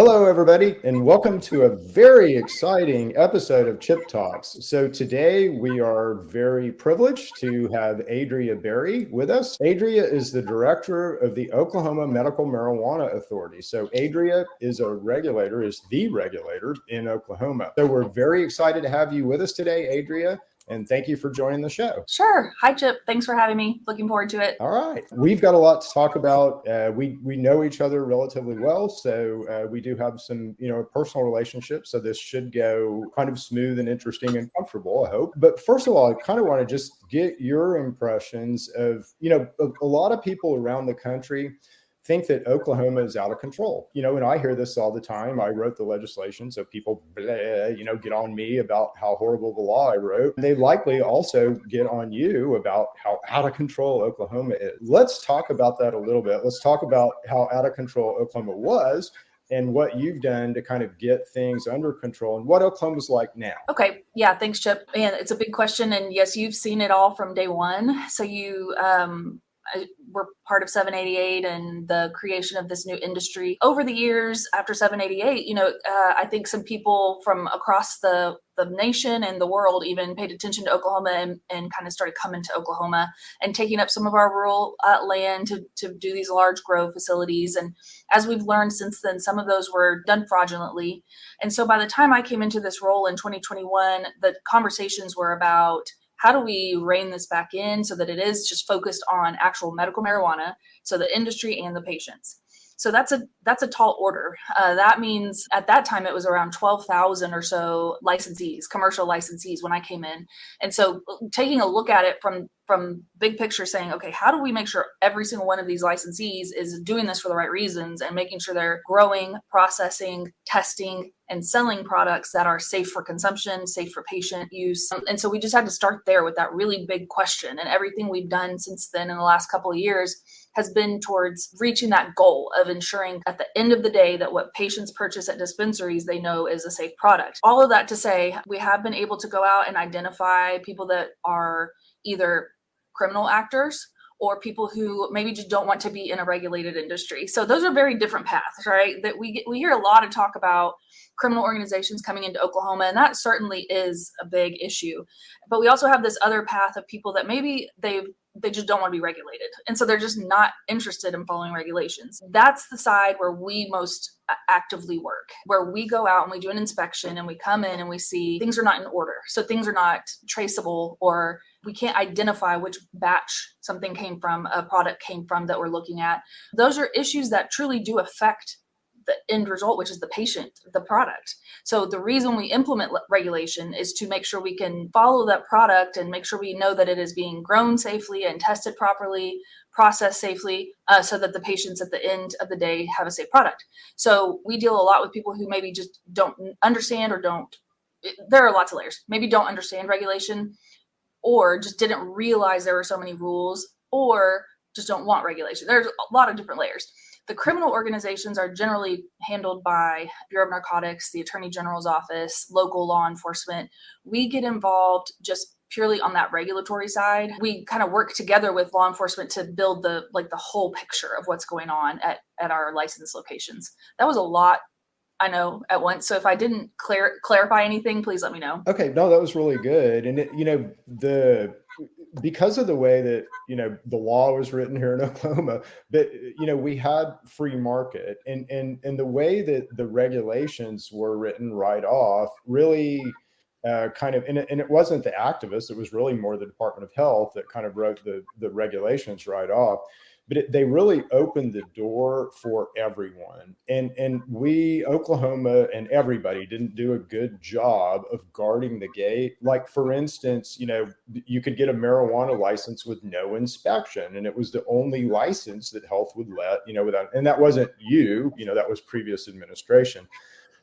Hello, everybody, and welcome to a very exciting episode of Chip Talks. So today we are very privileged to have Adria Berry with us. Adria is the director of the Oklahoma Medical Marijuana Authority. So Adria is the regulator in Oklahoma. So we're very excited to have you with us today, Adria. And thank you for joining the show. Sure. Hi, Chip. Thanks for having me. Looking forward to it. All right. We've got a lot to talk about. We know each other relatively well, so we do have some, personal relationships. So this should go kind of smooth and interesting and comfortable, I hope. But first of all, I kind of want to just get your impressions of, a lot of people around the country think that Oklahoma is out of control. And I hear this all the time. I wrote the legislation, so people, get on me about how horrible the law I wrote. They likely also get on you about how out of control Oklahoma is. Let's talk about that a little bit. Let's talk about how out of control Oklahoma was and what you've done to kind of get things under control and what Oklahoma's like now. Okay. Yeah. Thanks, Chip. And it's a big question. And yes, you've seen it all from day one. So we're part of 788 and the creation of this new industry. Over the years after 788, I think some people from across the nation and the world even paid attention to Oklahoma and kind of started coming to Oklahoma and taking up some of our rural land to do these large grow facilities. And as we've learned since then, some of those were done fraudulently. And so by the time I came into this role in 2021, the conversations were about how do we rein this back in so that it is just focused on actual medical marijuana, so the industry and the patients. So that's a tall order. That means at that time it was around 12,000 or so licensees, commercial licensees when I came in. And so taking a look at it from big picture saying, okay, how do we make sure every single one of these licensees is doing this for the right reasons and making sure they're growing, processing, testing, and selling products that are safe for consumption, safe for patient use. And so we just had to start there with that really big question. And everything we've done since then in the last couple of years has been towards reaching that goal of ensuring at the end of the day that what patients purchase at dispensaries, they know is a safe product. All of that to say, we have been able to go out and identify people that are either criminal actors or people who maybe just don't want to be in a regulated industry. So those are very different paths, right? That we hear a lot of talk about criminal organizations coming into Oklahoma, and that certainly is a big issue. But we also have this other path of people that maybe they just don't want to be regulated. And so they're just not interested in following regulations. That's the side where we most actively work, where we go out and we do an inspection and we come in and we see things are not in order. So things are not traceable, or we can't identify which batch something came from, a product came from that we're looking at. Those are issues that truly do affect the end result, which is the patient, the product. So the reason we implement regulation is to make sure we can follow that product and make sure we know that it is being grown safely and tested properly, processed safely, so that the patients at the end of the day have a safe product. So we deal a lot with people who maybe just don't understand there are lots of layers, maybe don't understand regulation or just didn't realize there were so many rules or just don't want regulation. There's a lot of different layers. The criminal organizations are generally handled by Bureau of Narcotics, the Attorney General's office, local law enforcement. We get involved just purely on that regulatory side. We kind of work together with law enforcement to build the whole picture of what's going on at our licensed locations. That was a lot, I know, at once. So if I didn't clarify anything, please let me know. Okay, no, that was really good. And because of the way that, the law was written here in Oklahoma, but, we had free market and the way that the regulations were written right off really and it wasn't the activists, it was really more the Department of Health that kind of wrote the regulations right off. But they really opened the door for everyone. And we, Oklahoma and everybody, didn't do a good job of guarding the gate. Like, for instance, you could get a marijuana license with no inspection. And it was the only license that health would let, without, and that wasn't that was previous administration.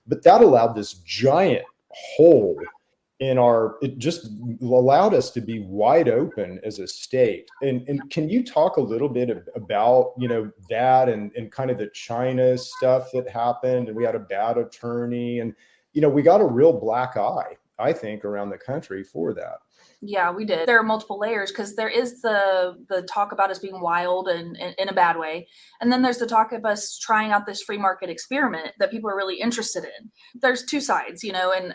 But that allowed this giant hole it just allowed us to be wide open as a state. And can you talk a little bit about, that and kind of the China stuff that happened, and we had a bad attorney and, we got a real black eye I think, around the country for that. Yeah, we did. There are multiple layers because there is the talk about us being wild and in a bad way. And then there's the talk of us trying out this free market experiment that people are really interested in. There's two sides,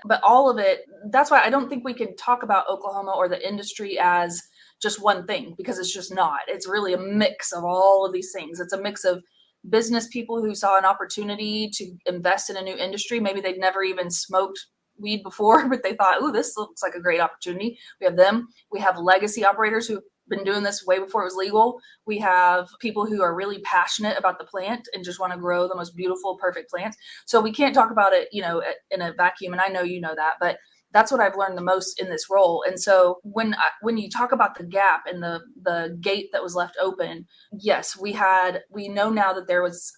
but all of it, that's why I don't think we can talk about Oklahoma or the industry as just one thing, because it's just not. It's really a mix of all of these things. It's a mix of business people who saw an opportunity to invest in a new industry. Maybe they'd never even smoked weed before, but they thought, oh, this looks like a great opportunity. We have them. We have legacy operators who've been doing this way before it was legal. We have people who are really passionate about the plant and just want to grow the most beautiful, perfect plants. So we can't talk about it, in a vacuum. And I know you know that, but that's what I've learned the most in this role. And so when you talk about the gap and the gate that was left open, yes, we know now that there was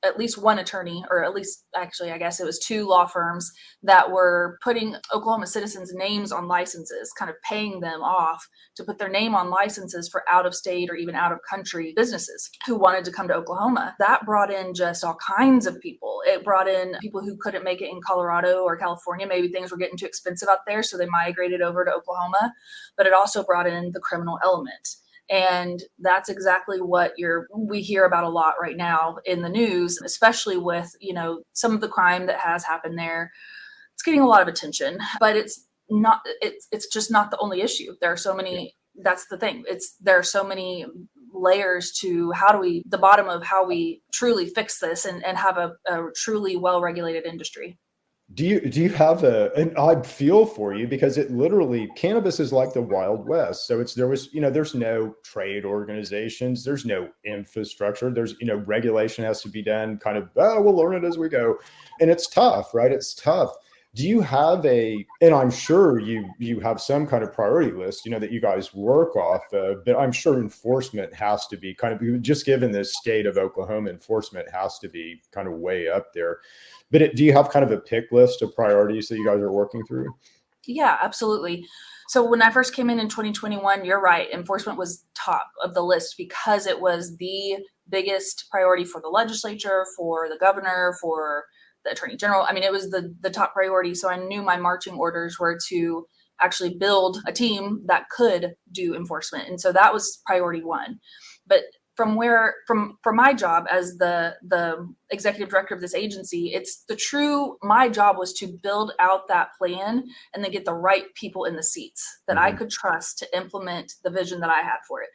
at least one attorney, or at least actually, I guess it was two law firms that were putting Oklahoma citizens' names on licenses, kind of paying them off to put their name on licenses for out of state or even out of country businesses who wanted to come to Oklahoma. That brought in just all kinds of people. It brought in people who couldn't make it in Colorado or California. Maybe things were getting too expensive out there, so they migrated over to Oklahoma. But it also brought in the criminal element. And that's exactly what we hear about a lot right now in the news, especially with, some of the crime that has happened there. It's getting a lot of attention, but it's just not the only issue. There are so many, that's the thing. There are so many layers to the bottom of how we truly fix this and have a truly well-regulated industry. Do you have an odd feel for you, because it literally, cannabis is like the Wild West. So there's no trade organizations, there's no infrastructure, there's, regulation has to be done kind of, we'll learn it as we go. And it's tough, right? It's tough. Do you have and I'm sure you have some kind of priority list, that you guys work off of, but I'm sure enforcement has to be kind of, just given the state of Oklahoma, enforcement has to be kind of way up there. But do you have kind of a pick list of priorities that you guys are working through? Yeah, absolutely. So when I first came in 2021, you're right. Enforcement was top of the list because it was the biggest priority for the legislature, for the governor, for the attorney general. I mean, it was the top priority. So I knew my marching orders were to actually build a team that could do enforcement. And so that was priority one. But from my job as the executive director of this agency, my job was to build out that plan and then get the right people in the seats that I could trust to implement the vision that I had for it.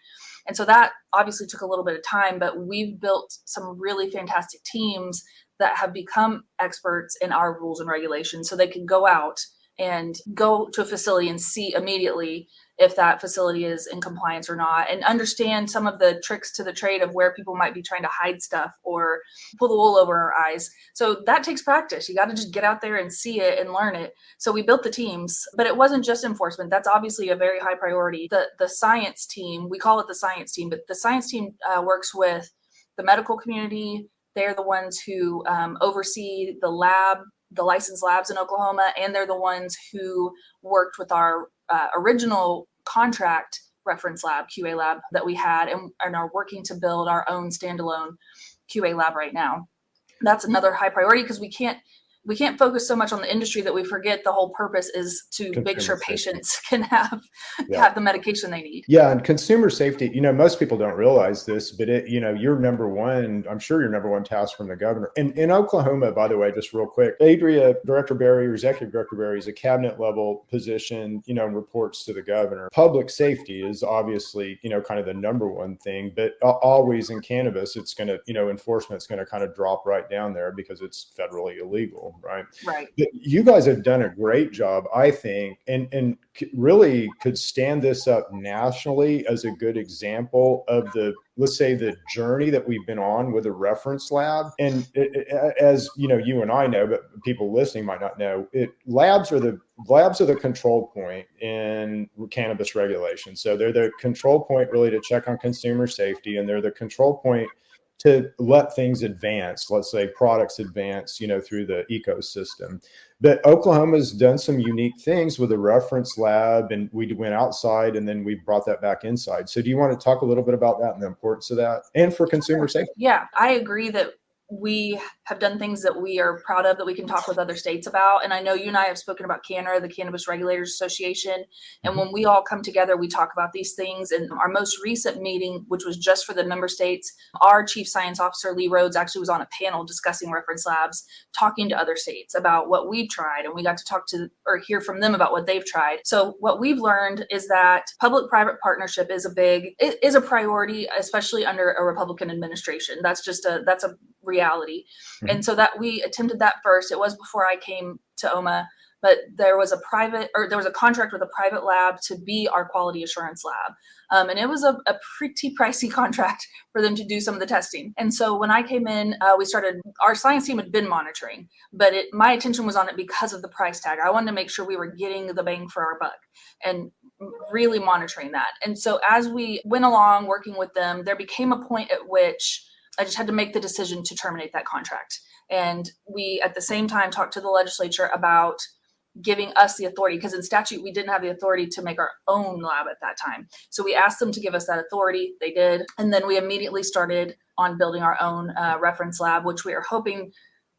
And so that obviously took a little bit of time, but we've built some really fantastic teams that have become experts in our rules and regulations, so they can go out and go to a facility and see immediately if that facility is in compliance or not, and understand some of the tricks to the trade of where people might be trying to hide stuff or pull the wool over our eyes. So that takes practice. You got to just get out there and see it and learn it. So we built the teams, but it wasn't just enforcement. That's obviously a very high priority. The science team, we call it the science team, but the science team works with the medical community. They're the ones who oversee the licensed labs in Oklahoma, and they're the ones who worked with our original contract reference lab, QA lab, that we had, and are working to build our own standalone QA lab right now. That's another high priority, because we can't focus so much on the industry that we forget the whole purpose is to make sure patients can have the medication they need. Yeah. And consumer safety, most people don't realize this, but your number one task from the governor in Oklahoma, by the way, just real quick, Adria, Director Berry, or Executive Director Berry, is a cabinet level position, and reports to the governor. Public safety is obviously, kind of the number one thing, but always in cannabis, it's going to, enforcement's going to kind of drop right down there because it's federally illegal. Right. But you guys have done a great job, I think, and really could stand this up nationally as a good example of let's say the journey that we've been on with a reference lab. And as you and I know, but people listening might not know, labs are the control point in cannabis regulation. So they're the control point really to check on consumer safety, and they're the control point to let things advance, let's say products advance, through the ecosystem. But Oklahoma's done some unique things with a reference lab, and we went outside and then we brought that back inside. So do you want to talk a little bit about that and the importance of that and for consumer safety? Yeah, I agree that we have done things that we are proud of that we can talk with other states about. And I know you and I have spoken about Canra, the Cannabis Regulators Association. And when we all come together, we talk about these things. And our most recent meeting, which was just for the member states, our Chief Science Officer, Lee Rhodes, actually was on a panel discussing reference labs, talking to other states about what we've tried. And we got to talk to or hear from them about what they've tried. So what we've learned is that public-private partnership is a priority, especially under a Republican administration. That's a reality. And so that we attempted that first. It was before I came to OMMA, but there was a contract with a private lab to be our quality assurance lab. And it was a pretty pricey contract for them to do some of the testing. And so when I came in, our science team had been monitoring, but my attention was on it because of the price tag. I wanted to make sure we were getting the bang for our buck and really monitoring that. And so as we went along working with them, there became a point at which I just had to make the decision to terminate that contract. And we, at the same time, talked to the legislature about giving us the authority, because in statute, we didn't have the authority to make our own lab at that time. So we asked them to give us that authority. They did. And then we immediately started on building our own reference lab, which we are hoping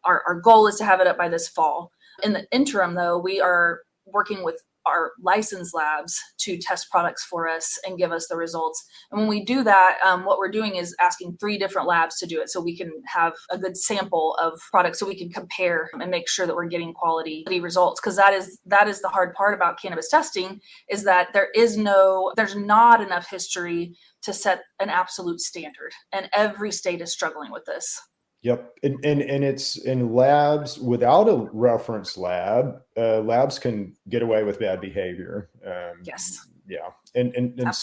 our goal is to have it up by this fall. In the interim, though, we are working with our licensed labs to test products for us and give us the results. And when we do that, what we're doing is asking 3 different labs to do it so we can have a good sample of products so we can compare and make sure that we're getting quality results. Because that is the hard part about cannabis testing, is that there's not enough history to set an absolute standard. And every state is struggling with this. Yep. And it's in labs without a reference lab, labs can get away with bad behavior. Yes. Yeah. And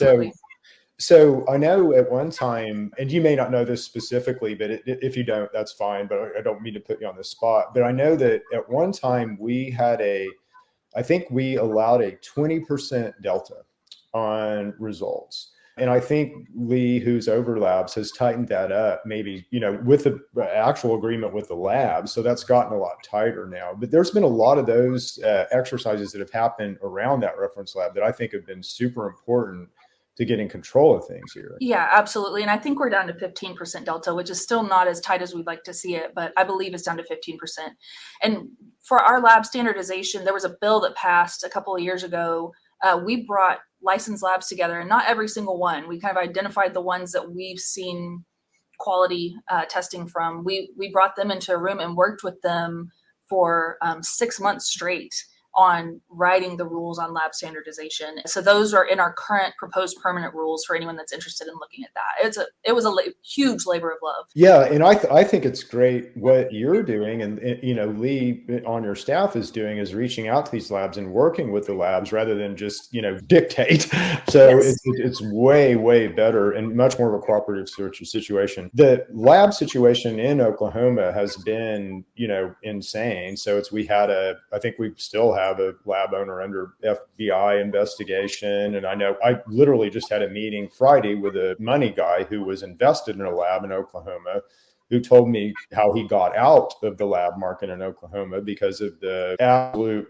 so I know at one time, and you may not know this specifically, but if you don't, that's fine, but I don't mean to put you on the spot, but I know that at one time I think we allowed a 20% delta on results. And I think Lee, who's over labs, has tightened that up, maybe, with the actual agreement with the lab. So that's gotten a lot tighter now. But there's been a lot of those exercises that have happened around that reference lab that I think have been super important to getting control of things here. Yeah, absolutely. And I think we're down to 15% delta, which is still not as tight as we'd like to see it, but I believe it's down to 15%. And for our lab standardization, there was a bill that passed a couple of years ago. We brought licensed labs together, and not every single one. We kind of identified the ones that we've seen quality testing from. We brought them into a room and worked with them for 6 months straight on writing the rules on lab standardization. So those are in our current proposed permanent rules for anyone that's interested in looking at that. It was a huge labor of love. Yeah, and I think it's great what you're doing, and Lee on your staff is doing, is reaching out to these labs and working with the labs rather than just dictate. So yes. It's way better and much more of a cooperative situation. The lab situation in Oklahoma has been insane. So I think we still have a lab owner under FBI investigation. And I know I literally just had a meeting Friday with a money guy who was invested in a lab in Oklahoma, who told me how he got out of the lab market in Oklahoma because of the absolute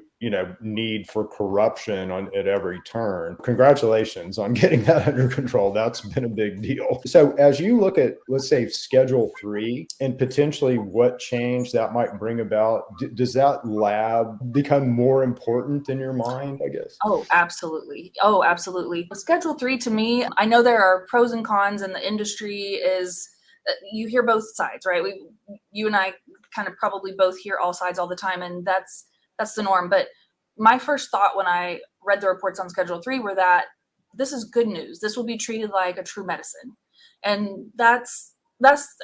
need for corruption at every turn. Congratulations on getting that under control. That's been a big deal. So as you look at, let's say, Schedule 3 and potentially what change that might bring about, does that lab become more important in your mind, I guess? Oh, absolutely. Schedule 3, to me, I know there are pros and cons, and the industry you hear both sides, right? You and I kind of probably both hear all sides all the time, and that's the norm. But my first thought when I read the reports on Schedule 3 were that this is good news. This will be treated like a true medicine. And that's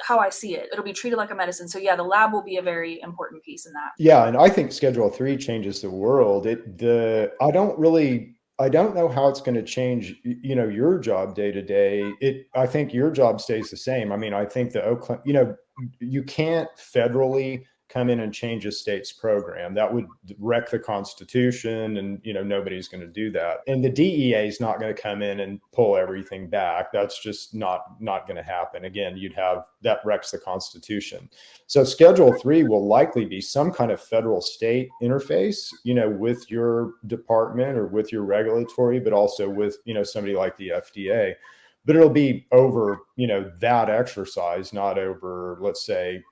how I see it. It'll be treated like a medicine. So yeah, the lab will be a very important piece in that. Yeah. And I think Schedule 3 changes the world. I don't know how it's going to change, your job day to day. I think your job stays the same. I mean, I think you can't federally come in and change a state's program. That would wreck the Constitution, and nobody's going to do that. And the DEA is not going to come in and pull everything back. That's just not going to happen. Again, that wrecks the Constitution. So Schedule 3 will likely be some kind of federal state interface, with your department or with your regulatory, but also with somebody like the FDA. but it'll be over, that exercise, not over, let's say,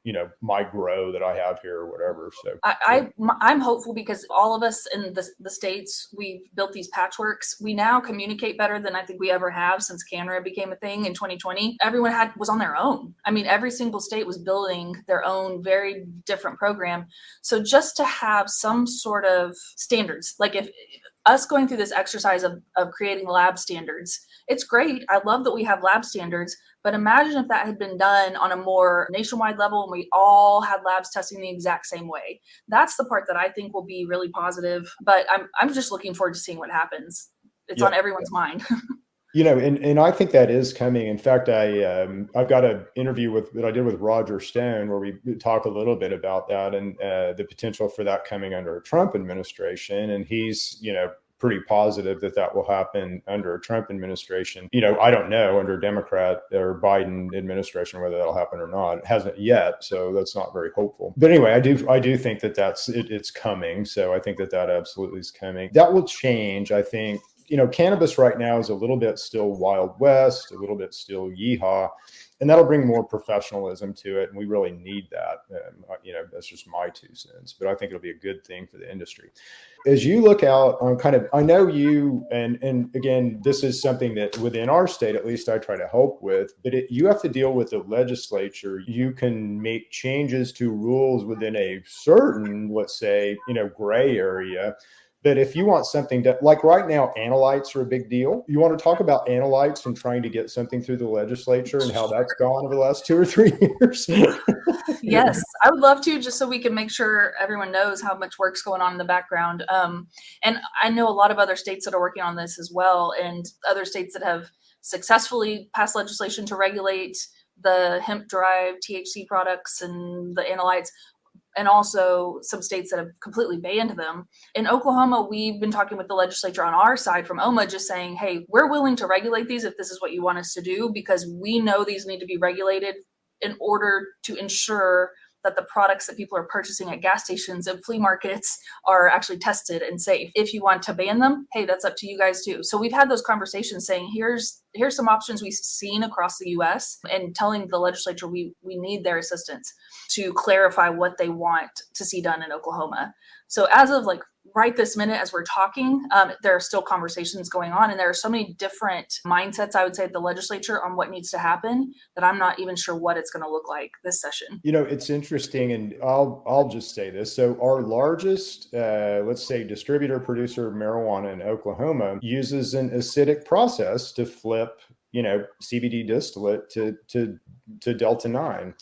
my grow that I have here or whatever. So I'm hopeful because all of us in the States, we've built these patchworks. We now communicate better than I think we ever have since Canra became a thing in 2020. Everyone was on their own. I mean, every single state was building their own very different program. So just to have some sort of standards, like if us going through this exercise of creating lab standards, it's great. I love that we have lab standards, but imagine if that had been done on a more nationwide level and we all had labs testing the exact same way. That's the part that I think will be really positive, but I'm just looking forward to seeing what happens. It's on everyone's mind. And I think that is coming. In fact, I've got an interview that I did with Roger Stone where we talk a little bit about that and the potential for that coming under a Trump administration. And he's, pretty positive that will happen under a Trump administration. I don't know under a Democrat or Biden administration whether that'll happen or not. It hasn't yet, so that's not very hopeful. But anyway, I do think it's coming. So I think that absolutely is coming. That will change, I think. Cannabis right now is a little bit still Wild West, a little bit still yeehaw, and that'll bring more professionalism to it. And we really need that. That's just my 2 cents, but I think it'll be a good thing for the industry. As you look out on I know you, and again, this is something that within our state, at least I try to help with, but you have to deal with the legislature. You can make changes to rules within a certain, let's say, gray area. But if you want something like right now, analytes are a big deal. You want to talk about analytes and trying to get something through the legislature and how that's gone over the last 2 or 3 years? Yes, I would love to, just so we can make sure everyone knows how much work's going on in the background. And I know a lot of other states that are working on this as well, and other states that have successfully passed legislation to regulate the hemp-derived THC products and the analytes, and also some states that have completely banned them. In Oklahoma, we've been talking with the legislature on our side from OMMA, just saying, hey, we're willing to regulate these if this is what you want us to do, because we know these need to be regulated in order to ensure that the products that people are purchasing at gas stations and flea markets are actually tested and safe. If you want to ban them, hey, that's up to you guys too. So we've had those conversations saying, here's some options we've seen across the US, and telling the legislature we need their assistance to clarify what they want to see done in Oklahoma. So as of right this minute, as we're talking, there are still conversations going on, and there are so many different mindsets, I would say, at the legislature on what needs to happen that I'm not even sure what it's going to look like this session. It's interesting, and I'll just say this. So our largest, let's say, distributor producer of marijuana in Oklahoma uses an acidic process to flip, CBD distillate to Delta 9.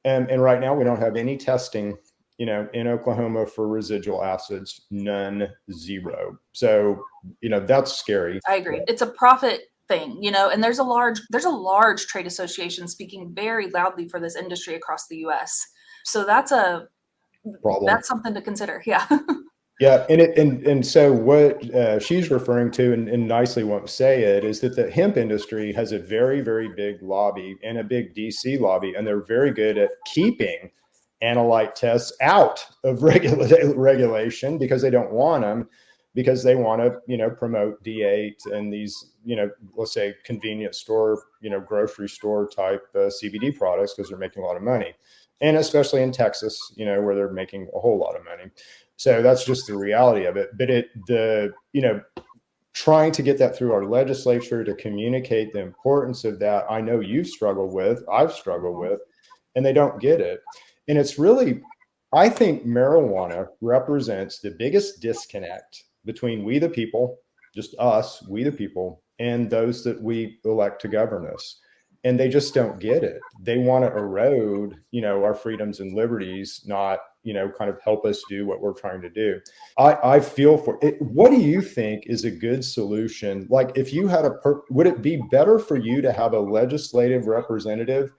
And right now we don't have any testing in Oklahoma for residual acids, none, zero. So, that's scary. I agree. It's a profit thing, and there's a large trade association speaking very loudly for this industry across the US. So that's a problem. That's something to consider. Yeah. Yeah. And so what she's referring to, and nicely won't say it, is that the hemp industry has a very, very big lobby and a big DC lobby, and they're very good at keeping analyte tests out of regulation because they don't want them, because they want to, promote D8 and these, let's say convenience store, grocery store type CBD products, because they're making a lot of money. And especially in Texas, where they're making a whole lot of money. So that's just the reality of it. But trying to get that through our legislature to communicate the importance of that, I know you've struggled with, I've struggled with, and they don't get it. And it's really, I think marijuana represents the biggest disconnect between we the people, just us, we the people, and those that we elect to govern us. And they just don't get it. They want to erode, our freedoms and liberties, not, kind of help us do what we're trying to do. I feel for it. What do you think is a good solution? Like, if you had would it be better for you to have a legislative representative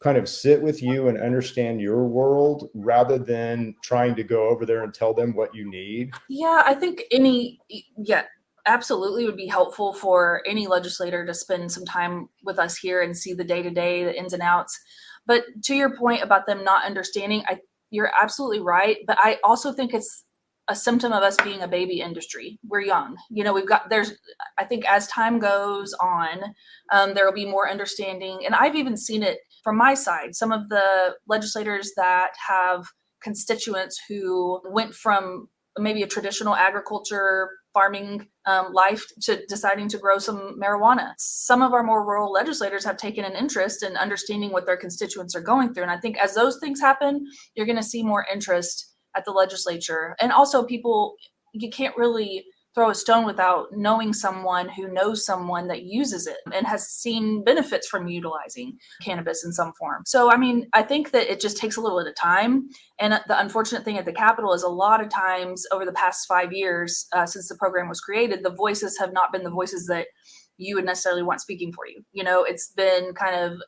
kind of sit with you and understand your world rather than trying to go over there and tell them what you need? Yeah, I think absolutely would be helpful for any legislator to spend some time with us here and see the day-to-day, the ins and outs. But to your point about them not understanding, you're absolutely right. But I also think it's a symptom of us being a baby industry. We're young. I think as time goes on, there will be more understanding. And I've even seen it from my side. Some of the legislators that have constituents who went from maybe a traditional agriculture farming life to deciding to grow some marijuana. Some of our more rural legislators have taken an interest in understanding what their constituents are going through. And I think as those things happen, you're going to see more interest at the legislature. And also you can't really throw a stone without knowing someone who knows someone that uses it and has seen benefits from utilizing cannabis in some form. So, I think that it just takes a little bit of time. And the unfortunate thing at the Capitol is a lot of times over the past 5 years, since the program was created, the voices have not been the voices that you would necessarily want speaking for you. It's been kind of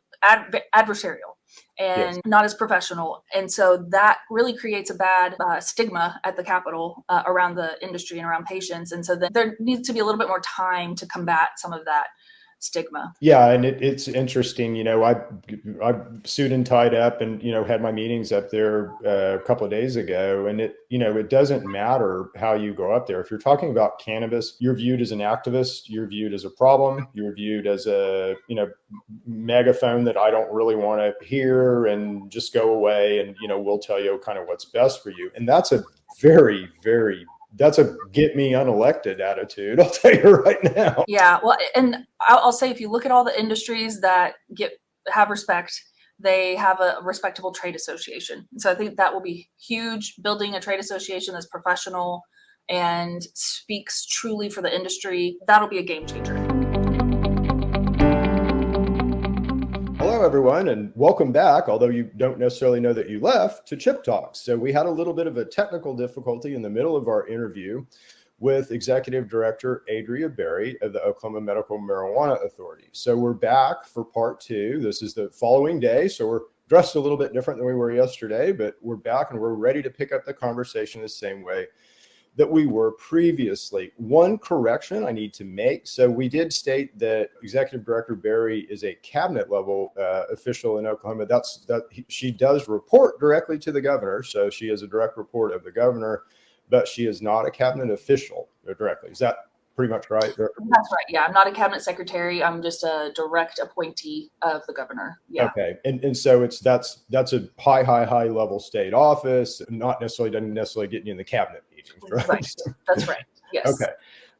adversarial and not as professional. And so that really creates a bad stigma at the Capitol around the industry and around patients. And so then there needs to be a little bit more time to combat some of that stigma. Yeah. And it's interesting, I suit and tied up and, had my meetings up there a couple of days ago. And it doesn't matter how you go up there. If you're talking about cannabis, you're viewed as an activist, you're viewed as a problem, you're viewed as a, megaphone that I don't really want to hear and just go away. And, we'll tell you kind of what's best for you. And that's a very, very that's a get me unelected attitude. I'll tell you right now. Yeah. Well, and I'll say, if you look at all the industries that have respect, they have a respectable trade association. So I think that will be huge. Building a trade association that's professional and speaks truly for the industry, that'll be a game changer. Hello, everyone, and welcome back, although you don't necessarily know that you left, to Chip Talks. So we had a little bit of a technical difficulty in the middle of our interview with Executive Director Adria Berry of the Oklahoma Medical Marijuana Authority. So we're back for part 2. This is the following day, so we're dressed a little bit different than we were yesterday, but we're back and we're ready to pick up the conversation the same way that we were previously. One correction I need to make. So we did state that Executive Director Berry is a cabinet level official in Oklahoma. She does report directly to the governor. So she is a direct report of the governor, but she is not a cabinet official directly. Is that pretty much right? That's right. Yeah. I'm not a cabinet secretary. I'm just a direct appointee of the governor. Yeah. Okay. And so that's a high level state office, doesn't necessarily get you in the cabinet meetings, right? Right. That's right. Yes.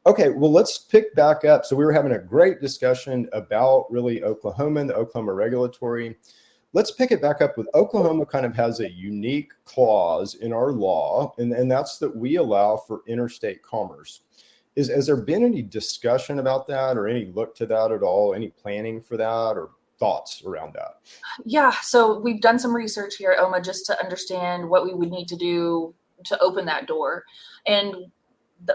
Okay. Well, let's pick back up. So we were having a great discussion about really Oklahoma and the Oklahoma regulatory. Let's pick it back up with Oklahoma kind of has a unique clause in our law, and that's that we allow for interstate commerce. Has there been any discussion about that or any look to that at all? Any planning for that or thoughts around that? Yeah. So we've done some research here at OMMA just to understand what we would need to do to open that door. And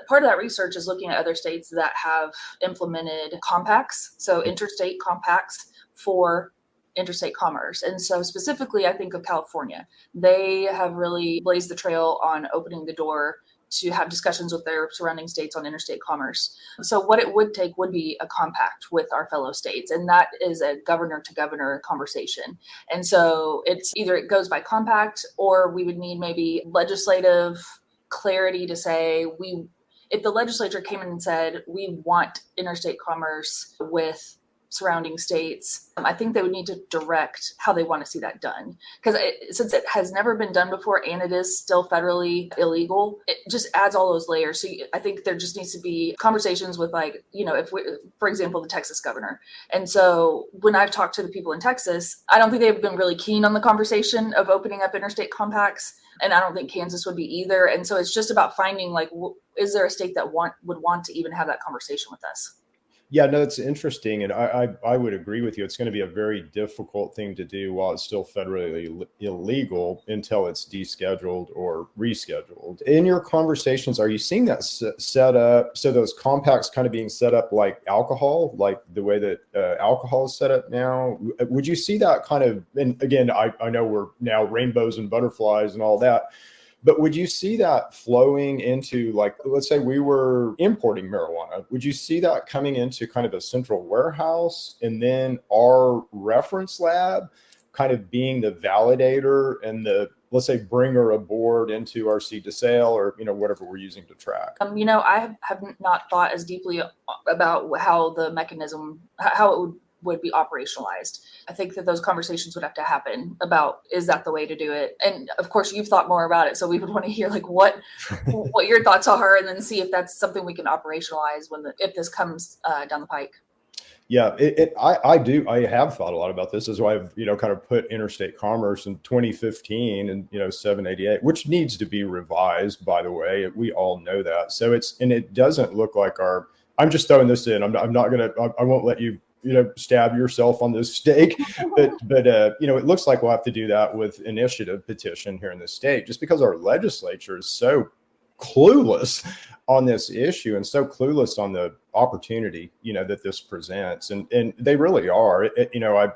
part of that research is looking at other states that have implemented compacts, so interstate compacts for interstate commerce. And so specifically, I think of California. They have really blazed the trail on opening the door to have discussions with their surrounding states on interstate commerce. So what it would take would be a compact with our fellow states. And that is a governor to governor conversation. And so it's either it goes by compact, or we would need maybe legislative clarity to say, if the legislature came in and said, we want interstate commerce with surrounding states, I think they would need to direct how they want to see that done. Because since it has never been done before and it is still federally illegal, it just adds all those layers. So I think there just needs to be conversations with for example, the Texas governor. And so when I've talked to the people in Texas, I don't think they've been really keen on the conversation of opening up interstate compacts. And I don't think Kansas would be either. And so it's just about finding is there a state that would want to even have that conversation with us? Yeah, no, it's interesting. And I would agree with you. It's going to be a very difficult thing to do while it's still federally illegal until it's descheduled or rescheduled. In your conversations, are you seeing that set up? So those compacts kind of being set up like alcohol, like the way that alcohol is set up now? Would you see that kind of, and again, I know we're now rainbows and butterflies and all that, but would you see that flowing into, let's say we were importing marijuana, would you see that coming into kind of a central warehouse and then our reference lab kind of being the validator and the let's say, bring her aboard into our seed to sale or, whatever we're using to track? I have not thought as deeply about how the mechanism, how it would be operationalized. I think that those conversations would have to happen about, is that the way to do it? And of course, you've thought more about it. So we would want to hear like what your thoughts are, and then see if that's something we can operationalize if this comes down the pike. Yeah, I have thought a lot about this. Is why I've, kind of put interstate commerce in 2015 and, 788, which needs to be revised, by the way. We all know that. So it doesn't look like I'm just throwing this in. I'm not going to, I won't let you, stab yourself on this stake, but it looks like we'll have to do that with initiative petition here in the state, just because our legislature is so clueless on this issue and so clueless on the opportunity, that this presents. And they really are.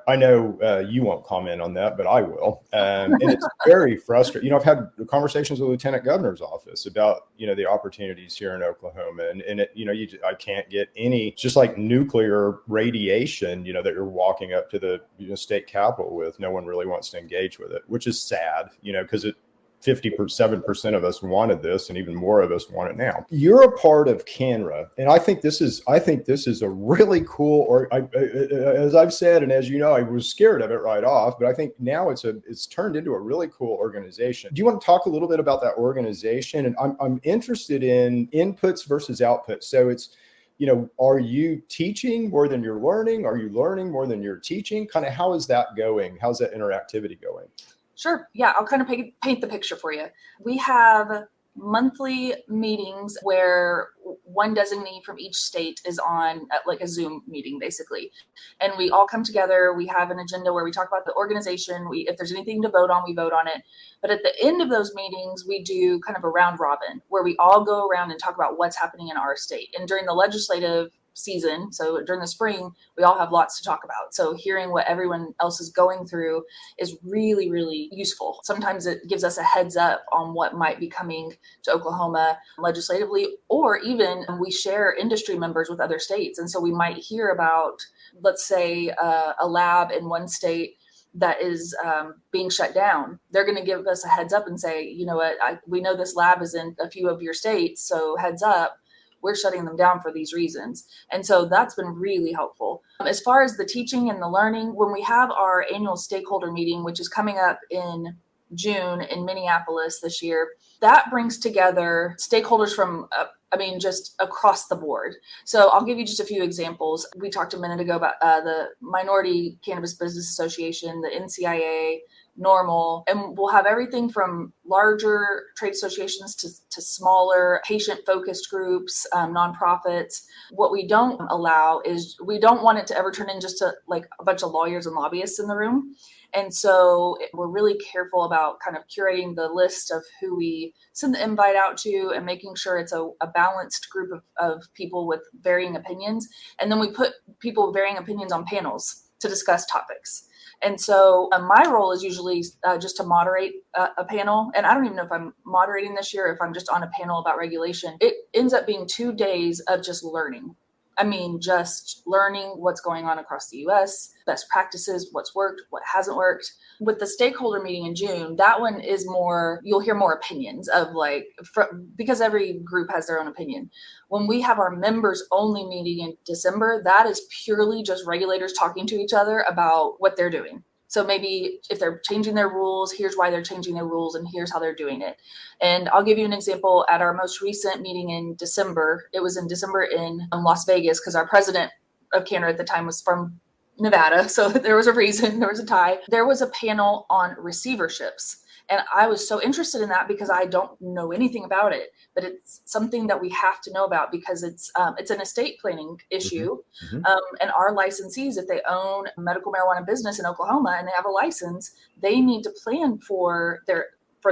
I know you won't comment on that, but I will. And it's very frustrating. I've had conversations with the Lieutenant Governor's office about, the opportunities here in Oklahoma. And I can't get any, it's just like nuclear radiation, that you're walking up to the state capitol with. No one really wants to engage with it, which is sad, because 57% of us wanted this, and even more of us want it now. You're a part of Canra, and I think this is a really cool. Or as I've said, and as you know, I was scared of it right off, but I think now it's turned into a really cool organization. Do you want to talk a little bit about that organization? And I'm interested in inputs versus outputs. So it's, are you teaching more than you're learning? Are you learning more than you're teaching? Kind of how is that going? How's that interactivity going? Sure. Yeah, I'll kind of paint the picture for you. We have monthly meetings where one designee from each state is on like a Zoom meeting, basically. And we all come together. We have an agenda where we talk about the organization. If there's anything to vote on, we vote on it. But at the end of those meetings, we do kind of a round robin where we all go around and talk about what's happening in our state. And during the legislative season, so during the spring, we all have lots to talk about. So hearing what everyone else is going through is really, really useful. Sometimes it gives us a heads up on what might be coming to Oklahoma legislatively, or even we share industry members with other states. And so we might hear about, let's say, a lab in one state that is being shut down. They're going to give us a heads up and say, you know what, we know this lab is in a few of your states, so heads up, we're shutting them down for these reasons. And so that's been really helpful. As far as the teaching and the learning, when we have our annual stakeholder meeting, which is coming up in June in Minneapolis this year, that brings together stakeholders from, just across the board. So I'll give you just a few examples. We talked a minute ago about the Minority Cannabis Business Association, the NCIA, NORML, and we'll have everything from larger trade associations to smaller patient-focused groups, nonprofits. What we don't allow is we don't want it to ever turn in just to like a bunch of lawyers and lobbyists in the room. And so we're really careful about kind of curating the list of who we send the invite out to and making sure it's a balanced group of people with varying opinions. And then we put people with varying opinions on panels to discuss topics. And so my role is usually just to moderate a panel. And I don't even know if I'm moderating this year, or if I'm just on a panel about regulation. It ends up being 2 days of just learning. Just learning what's going on across the U.S., best practices, what's worked, what hasn't worked. With the stakeholder meeting in June, that one is more, you'll hear more opinions of because every group has their own opinion. When we have our members only meeting in December, that is purely just regulators talking to each other about what they're doing. So maybe if they're changing their rules, here's why they're changing their rules and here's how they're doing it. And I'll give you an example. At our most recent meeting in December, it was in December in Las Vegas, because our president of Canra at the time was from Nevada. So there was a reason, there was a tie. There was a panel on receiverships. And I was so interested in that because I don't know anything about it, but it's something that we have to know about because it's an estate planning issue. Mm-hmm. And our licensees, if they own a medical marijuana business in Oklahoma and they have a license, they need to plan for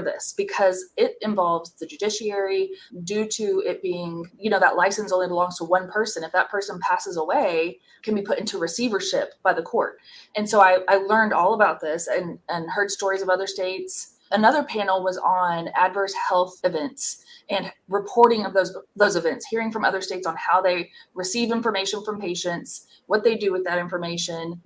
this because it involves the judiciary due to it being, that license only belongs to one person. If that person passes away, it can be put into receivership by the court. And so I learned all about this and heard stories of other states. Another panel was on adverse health events and reporting of those events, hearing from other states on how they receive information from patients, what they do with that information.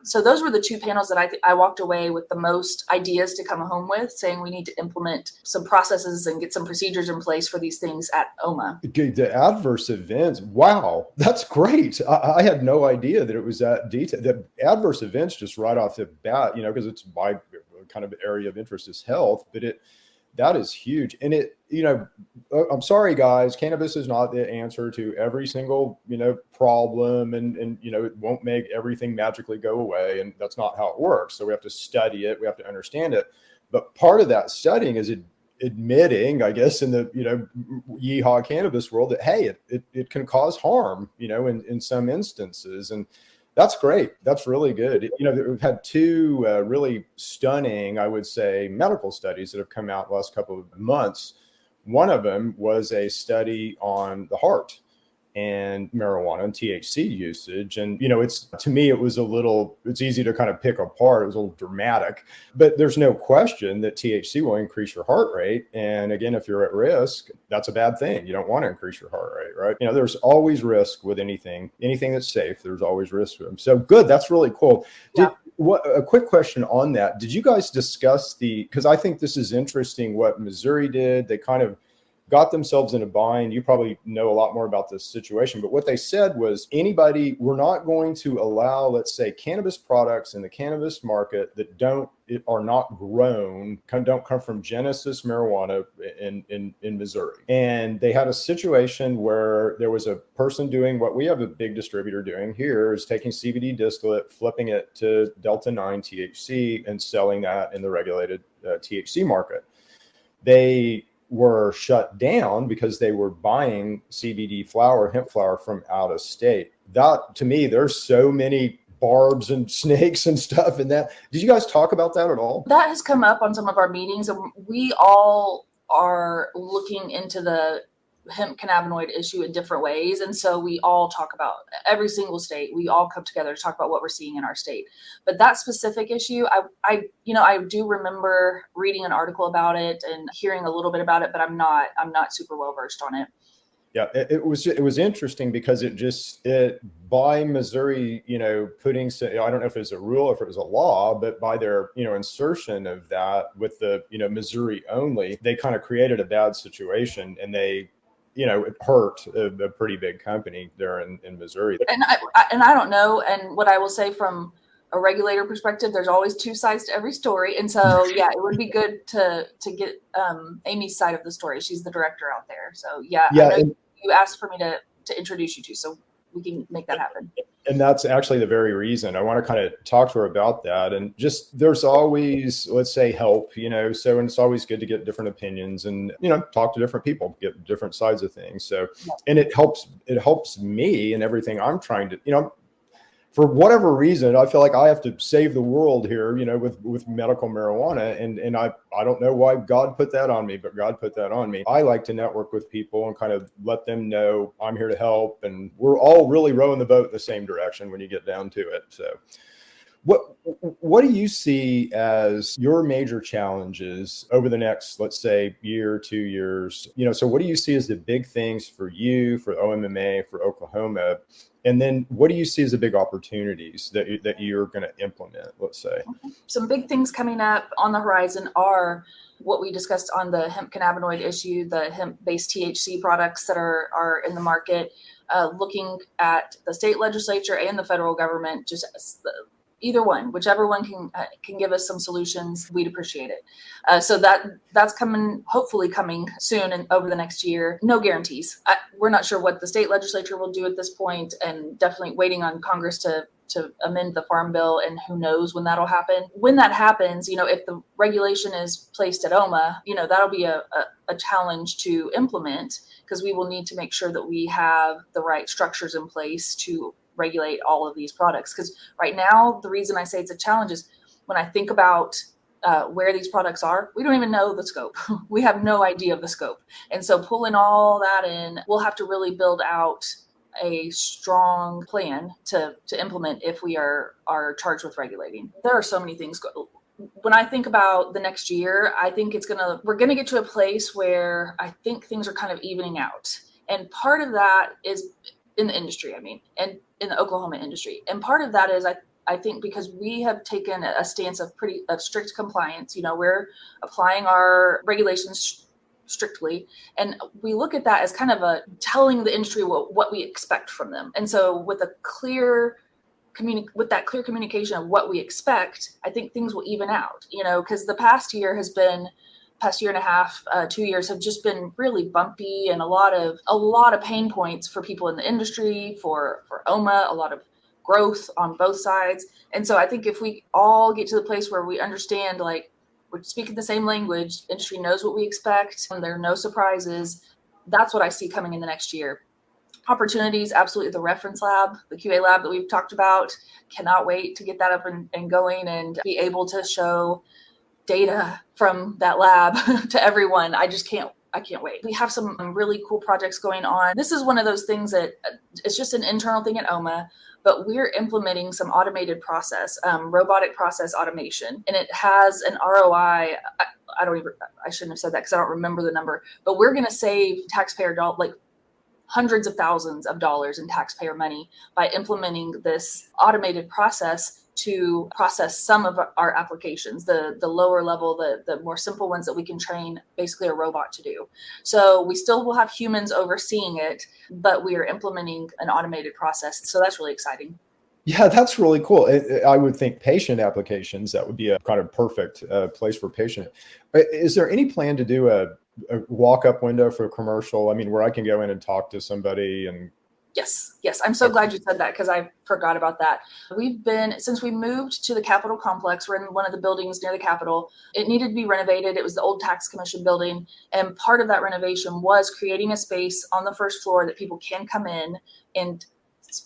So those were the two panels that I walked away with the most ideas to come home with, saying we need to implement some processes and get some procedures in place for these things at OMMA. The adverse events, wow, that's great. I had no idea that it was that detailed. The adverse events just right off the bat, because it's my kind of area of interest is health, but that is huge. And I'm sorry, guys, cannabis is not the answer to every single, problem, and it won't make everything magically go away. And that's not how it works. So we have to study it. We have to understand it. But part of that studying is admitting, I guess, in the, yeehaw cannabis world that, hey, it can cause harm, in some instances. And that's great. That's really good. We've had two really stunning, I would say, medical studies that have come out the last couple of months. One of them was a study on the heart and marijuana and THC usage. And, to me, it's easy to kind of pick apart. It was a little dramatic, but there's no question that THC will increase your heart rate. And again, if you're at risk, that's a bad thing. You don't want to increase your heart rate, right? There's always risk with anything that's safe. There's always risk with them. So good. That's really cool. Yeah. A quick question on that. Did you guys discuss because I think this is interesting what Missouri did. They kind of got themselves in a bind. You probably know a lot more about this situation, but what they said was we're not going to allow, let's say, cannabis products in the cannabis market that are not grown, don't come from Genesis marijuana in Missouri. And they had a situation where there was a person doing what we have a big distributor doing here, is taking CBD distillate, flipping it to Delta 9 THC and selling that in the regulated THC market. They were shut down because they were buying CBD flower, hemp flower from out of state. That, to me, there's so many barbs and snakes and stuff in that. Did you guys talk about that at all? That has come up on some of our meetings, and we all are looking into the hemp cannabinoid issue in different ways. And so we all talk about every single state. We all come together to talk about what we're seeing in our state. But that specific issue, I do remember reading an article about it and hearing a little bit about it, but I'm not super well versed on it. Yeah, it was interesting because by Missouri, putting, I don't know if it was a rule, if it was a law, but by their, insertion of that with the, Missouri only, they kind of created a bad situation, and they, it hurt a pretty big company there in Missouri. And I don't know. And what I will say from a regulator perspective, there's always two sides to every story. And so, yeah, it would be good to get Amy's side of the story. She's the director out there. So, yeah. I know you asked for me to introduce you to, so we can make that happen. And that's actually the very reason I want to kind of talk to her about that. And just, there's always, let's say, help, and it's always good to get different opinions and, talk to different people, get different sides of things. So, and it helps me in everything I'm trying to, for whatever reason, I feel like I have to save the world here, with medical marijuana. And I don't know why God put that on me, but God put that on me. I like to network with people and kind of let them know I'm here to help. And we're all really rowing the boat in the same direction when you get down to it. So what do you see as your major challenges over the next, let's say, year, 2 years? So what do you see as the big things for you, for OMMA, for Oklahoma? And then what do you see as the big opportunities that you're going to implement, let's say? Some big things coming up on the horizon are what we discussed on the hemp cannabinoid issue, the hemp-based THC products that are in the market, looking at the state legislature and the federal government, just either one, whichever one can give us some solutions, we'd appreciate it. So that's hopefully coming soon and over the next year. No guarantees. We're not sure what the state legislature will do at this point, and definitely waiting on Congress to amend the Farm Bill, and who knows when that'll happen. When that happens, if the regulation is placed at OMMA, that'll be a challenge to implement, because we will need to make sure that we have the right structures in place to regulate all of these products. Because right now, the reason I say it's a challenge is when I think about where these products are, we don't even know the scope. We have no idea of the scope. And so pulling all that in, we'll have to really build out a strong plan to implement if we are charged with regulating. There are so many things when I think about the next year, I think we're going to get to a place where I think things are kind of evening out. And part of that is in the industry, and in the Oklahoma industry. And part of that is I think because we have taken a stance of strict compliance. We're applying our regulations strictly, and we look at that as kind of telling the industry what we expect from them. And so with that clear communication of what we expect, I think things will even out, because the past year and a half, 2 years have just been really bumpy, and a lot of pain points for people in the industry, for OMMA, a lot of growth on both sides. And so I think if we all get to the place where we understand, like, we're speaking the same language, industry knows what we expect, and there are no surprises, that's what I see coming in the next year. Opportunities, absolutely. The reference lab, the QA lab that we've talked about, cannot wait to get that up and going and be able to show data from that lab to everyone. I can't wait. We have some really cool projects going on. This is one of those things that it's just an internal thing at OMMA, but we're implementing some automated process, robotic process automation, and it has an ROI. I shouldn't have said that because I don't remember the number, but we're going to save taxpayer dollars, hundreds of thousands of dollars in taxpayer money by implementing this automated process to process some of our applications, the lower level, the more simple ones that we can train basically a robot to do. So we still will have humans overseeing it, but we are implementing an automated process. So that's really exciting. Yeah, that's really cool. I would think patient applications, that would be a kind of perfect place for patient. Is there any plan to do a walk-up window for commercial? Where I can go in and talk to somebody and... Yes. I'm so glad you said that because I forgot about that. Since we moved to the Capitol complex, we're in one of the buildings near the Capitol. It needed to be renovated. It was the old tax commission building. And part of that renovation was creating a space on the first floor that people can come in and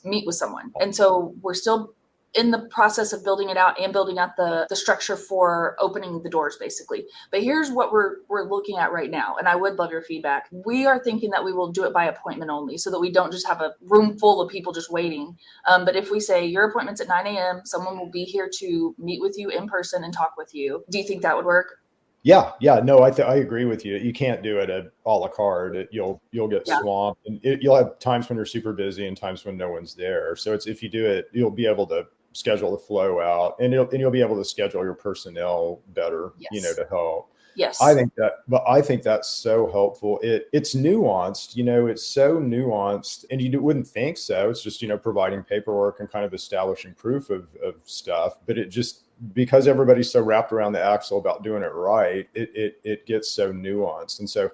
meet with someone. And so we're still in the process of building it out and building out the structure for opening the doors, basically. But here's what we're looking at right now, and I would love your feedback. We are thinking that we will do it by appointment only, so that we don't just have a room full of people just waiting. But if we say your appointment's at 9 a.m., someone will be here to meet with you in person and talk with you. Do you think that would work? Yeah. No, I agree with you. You can't do it at a la carte. You'll get swamped, and you'll have times when you're super busy and times when no one's there. So if you do it, you'll be able to schedule the flow out, and you'll be able to schedule your personnel better, to help. Yes. I think that's so helpful. It's nuanced, it's so nuanced, and you wouldn't think so. It's just, providing paperwork and kind of establishing proof of stuff, but it just, because everybody's so wrapped around the axle about doing it right, it gets so nuanced. And so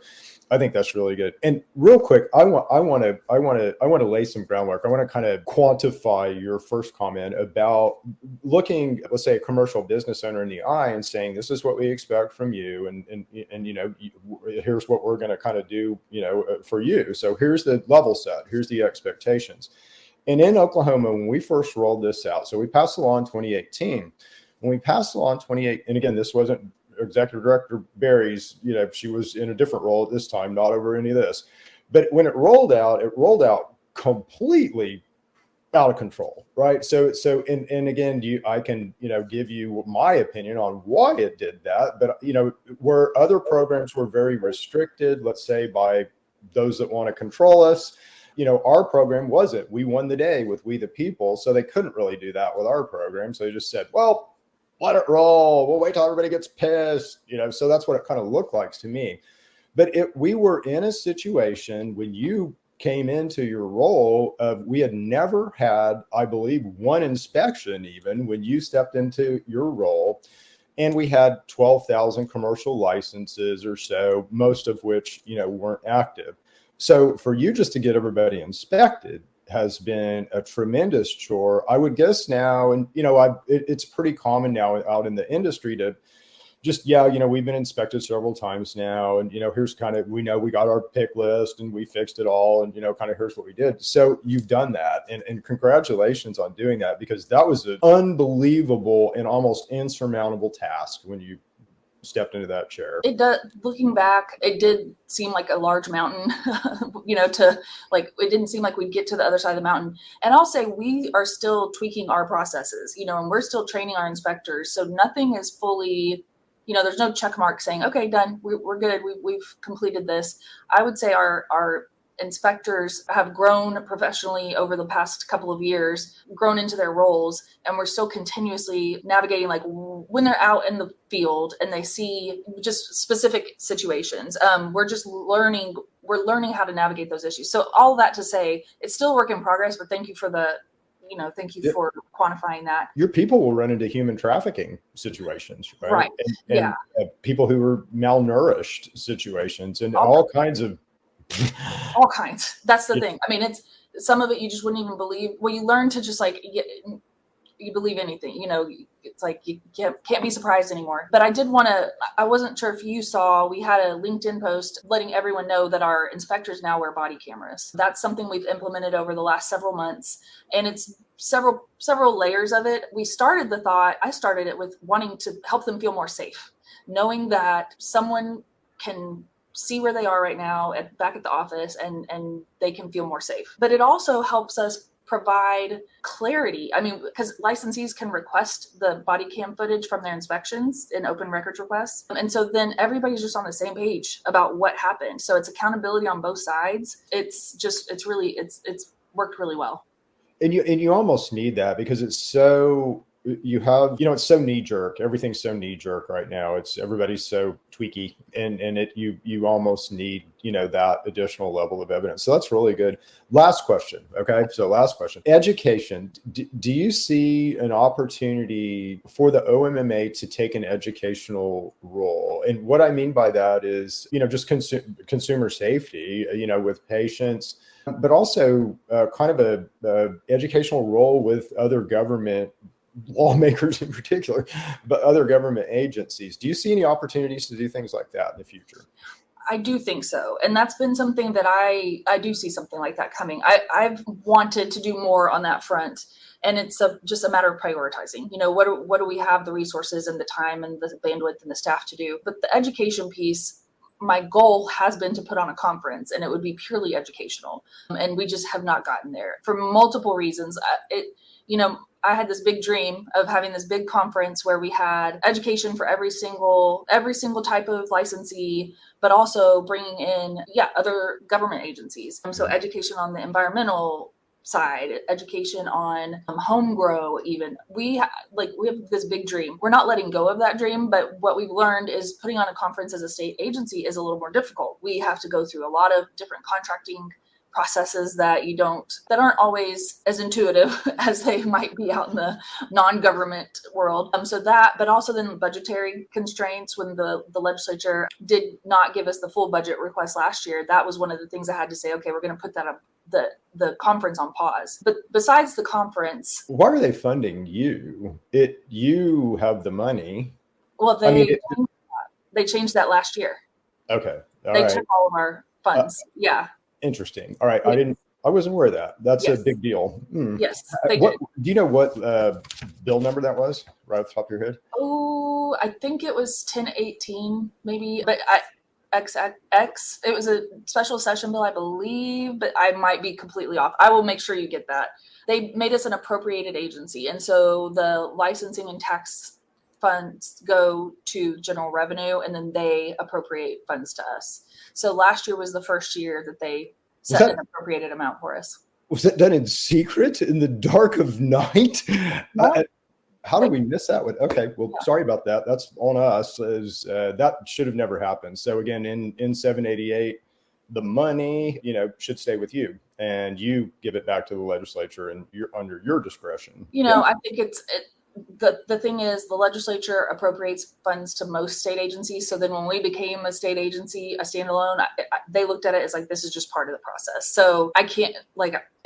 I think that's really good. And real quick, I want to lay some groundwork. I want to kind of quantify your first comment about looking, let's say, a commercial business owner in the eye and saying, this is what we expect from you. And here's what we're going to kind of do, for you. So here's the level set. Here's the expectations. And in Oklahoma, when we first rolled this out, so we passed the law in 2018. When we passed the law in 2018, and again, this wasn't Executive Director Berry's, she was in a different role at this time, not over any of this. But when it rolled out completely out of control, right? So and again, I can, give you my opinion on why it did that. But, where other programs were very restricted, let's say by those that want to control us, our program wasn't. We won the day with We the People. So they couldn't really do that with our program. So they just said, well, let it roll. We'll wait till everybody gets pissed, so that's what it kind of looked like to me. But we were in a situation when you came into your role of, we had never had, I believe, one inspection even when you stepped into your role. And we had 12,000 commercial licenses or so, most of which, weren't active. So for you just to get everybody inspected has been a tremendous chore. I would guess now, and it's pretty common now out in the industry to just, we've been inspected several times now, and here's kind of, we know we got our pick list and we fixed it all, and kind of here's what we did. So you've done that, and congratulations on doing that, because that was an unbelievable and almost insurmountable task when you stepped into that chair? It does. Looking back, it did seem like a large mountain, it didn't seem like we'd get to the other side of the mountain. And I'll say we are still tweaking our processes, and we're still training our inspectors. So nothing is fully, there's no check mark saying, okay, done. We're good. We've completed this. I would say our inspectors have grown professionally over the past couple of years, grown into their roles, and we're still continuously navigating, like when they're out in the field and they see just specific situations. We're learning how to navigate those issues. So all that to say, it's still a work in progress, but thank you for for quantifying that. Your people will run into human trafficking situations, right? Right. And people who are malnourished situations and all kinds of all kinds. That's the thing. I mean, it's some of it you just wouldn't even believe. Well, you learn to just you believe anything, it's like you can't be surprised anymore. But I wasn't sure if you saw, we had a LinkedIn post letting everyone know that our inspectors now wear body cameras. That's something we've implemented over the last several months. And it's several layers of it. I started it with wanting to help them feel more safe, knowing that someone can see where they are right now back at the office and they can feel more safe. But it also helps us provide clarity. I mean, because licensees can request the body cam footage from their inspections in open records requests. And so then everybody's just on the same page about what happened. So it's accountability on both sides. It's worked really well. And you almost need that because it's so, it's so knee jerk. Everything's so knee jerk right now. Everybody's so tweaky and you almost need, that additional level of evidence. So that's really good. Last question. Okay. So last question, education. Do you see an opportunity for the OMMA to take an educational role? And what I mean by that is, just consumer safety, with patients, but also kind of a educational role with other government lawmakers in particular, but other government agencies. Do you see any opportunities to do things like that in the future? I do think so. And that's been something that I do see something like that coming. I've wanted to do more on that front. And it's just a matter of prioritizing, what do we have the resources and the time and the bandwidth and the staff to do? But the education piece, my goal has been to put on a conference and it would be purely educational. And we just have not gotten there for multiple reasons. I had this big dream of having this big conference where we had education for every single type of licensee, but also bringing in, other government agencies. So education on the environmental side, education on home grow, even. We have this big dream. We're not letting go of that dream, but what we've learned is putting on a conference as a state agency is a little more difficult. We have to go through a lot of different contracting processes that aren't always as intuitive as they might be out in the non-government world. But also then budgetary constraints when the legislature did not give us the full budget request last year. That was one of the things I had to say, okay, we're going to put that up, the conference on pause. But besides the conference, why are they funding you? You have the money. Well, they changed that last year. Okay. They took all of our funds. Interesting. All right. Yeah. I wasn't aware of that. That's a big deal. Yes. Do you know what bill number that was right off the top of your head? Oh, I think it was 1018 maybe, but it was a special session bill, I believe, but I might be completely off. I will make sure you get that. They made us an appropriated agency. And so the licensing and tax funds go to general revenue and then they appropriate funds to us. So last year was the first year that they set an appropriated amount for us. Was that done in secret in the dark of night? No. How did we miss that one? Okay, well, sorry about that. That's on us. That should have never happened. So again, in 788, the money, should stay with you, and you give it back to the legislature, and you're under your discretion. I think the thing is the legislature appropriates funds to most state agencies. So then when we became a state agency, a standalone, they looked at it as like, this is just part of the process. So I can't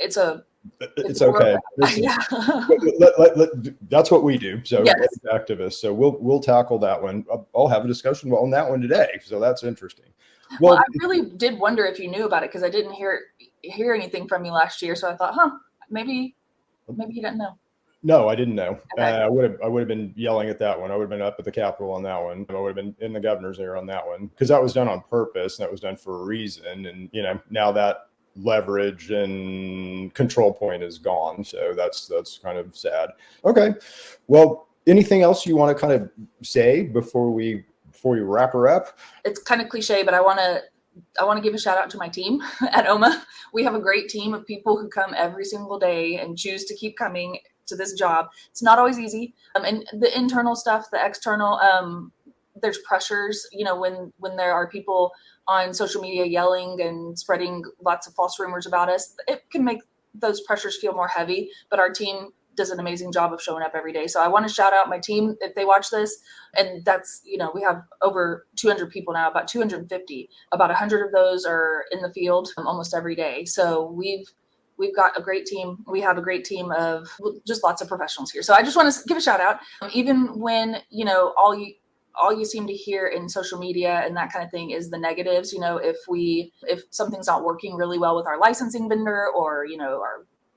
it's okay. That's what we do. So yes. Activists. So we'll tackle that one. I'll have a discussion on that one today. So that's interesting. Well, I really did wonder if you knew about it because I didn't hear anything from you last year. So I thought, maybe you didn't know. No, I didn't know. Okay. I would have been yelling at that one. I would have been up at the Capitol on that one. I would have been in the governor's ear on that one, because that was done on purpose and that was done for a reason. And, you know, now that leverage and control point is gone. So that's kind of sad. Okay. Well, anything else you want to kind of say before we wrap her up? It's kind of cliche, but I want to give a shout out to my team at OMMA. We have a great team of people who come every single day and choose to keep coming to this job. It's not always easy. And the internal stuff, the external, there's pressures, you know, when there are people on social media yelling and spreading lots of false rumors about us, it can make those pressures feel more heavy, but our team does an amazing job of showing up every day. So I want to shout out my team if they watch this. And that's, you know, we have over 200 people now, about 250, about 100 of those are in the field almost every day. So we've got a great team. We have a great team of just lots of professionals here. So I just want to give a shout out, even when, you know, all you seem to hear in social media and that kind of thing is the negatives. You know, if something's not working really well with our licensing vendor, or, you know,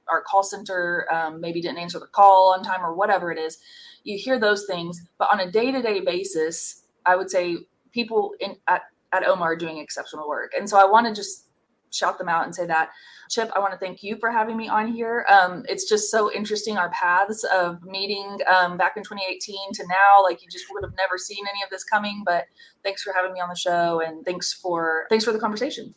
our call center maybe didn't answer the call on time, or whatever it is, you hear those things. But on a day-to-day basis, I would say people at OMMA are doing exceptional work. And so I want to just shout them out and say that. Chip, I want to thank you for having me on here. It's just so interesting, our paths of meeting back in 2018 to now. Like, you just would have never seen any of this coming, but thanks for having me on the show, and thanks for the conversation.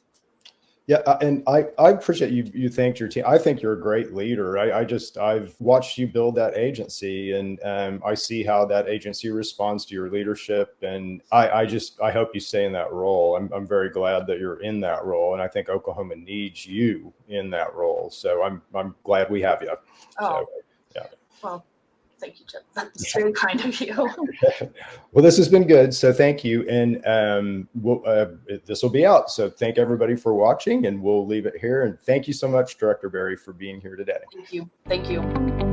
Yeah, and I appreciate you thanked your team. I think you're a great leader. I've watched you build that agency, and I see how that agency responds to your leadership, and I hope you stay in that role. I'm very glad that you're in that role, and I think Oklahoma needs you in that role. So I'm glad we have you. Oh, so, yeah. Well, thank you, Chip. That's very kind of you. Well, this has been good. So thank you. And this will be out. So thank everybody for watching, and we'll leave it here. And thank you so much, Director Berry, for being here today. Thank you. Thank you.